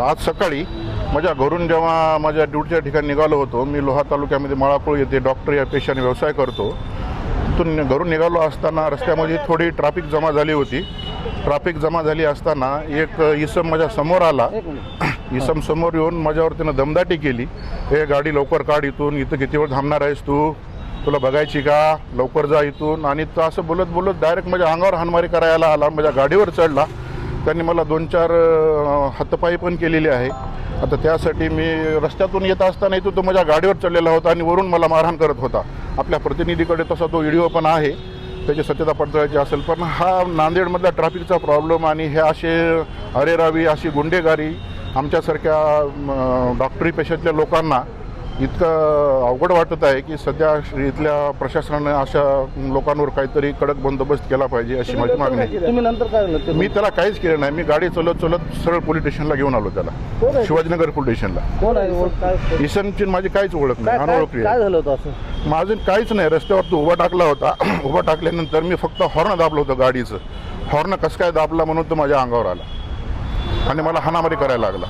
आज सकाळी माझ्या घरून जेव्हा माझ्या ड्युटीच्या ठिकाणी निघालो होतो, मी लोहा तालुक्यामध्ये माळापूर येथे डॉक्टर या पेशाने व्यवसाय करतो. तिथून घरून निघालो असताना रस्त्यामध्ये थोडी ट्रॅफिक जमा झाली होती. ट्रॅफिक जमा झाली असताना एक इसम माझ्या समोर आला. इसम समोर येऊन माझ्यावर त्यानं दमदाटी केली. हे गाडी लवकर काढ इथून, इथं किती वेळ थांबणार आहेस तू, तुला बघायची का, लवकर जा इथून. आणि तो असं बोलत बोलत डायरेक्ट माझ्या अंगावर हाणमारी करायला आला. माझ्या गाडीवर चढला. त्यांनी मला 2-4 हातपायी पण केलेली आहे. आता त्यासाठी मी रस्त्यातून येत असताना इथं तो माझ्या गाडीवर चढलेला होता आणि वरून मला मारहाण करत होता. आपल्या प्रतिनिधीकडे तसा तो व्हिडिओ पण आहे, त्याची सत्यता पडताळायची असेल. पण हा नांदेडमधला ट्रॅफिकचा प्रॉब्लेम आणि हे असे अरेरावी अशी गुंडेगारी आमच्यासारख्या डॉक्टरी पेशातल्या लोकांना इतकं अवघड वाटत आहे की सध्या इथल्या प्रशासनाने अशा लोकांवर काहीतरी कडक बंदोबस्त केला पाहिजे अशी माझी मागणी आहे. तुम्ही नंतर काय झालं? मी त्याला काहीच केलं नाही. मी गाडी चलत सरळ पोलीस स्टेशनला घेऊन आलो त्याला, शिवाजीनगर पोलीस स्टेशनला. कोण आहे? इसमची माझी काहीच ओळख नाही, अनोळखी. काय झालं होतं असं? माझं काहीच नाही. रस्त्यावर तो उभा टाकला होता. उभा टाकल्यानंतर मी फक्त हॉर्न दाबलं होतं गाडीचं. हॉर्न कसं काय दाबला म्हणून तो माझ्या अंगावर आला आणि मला हाणामारी करायला लागला.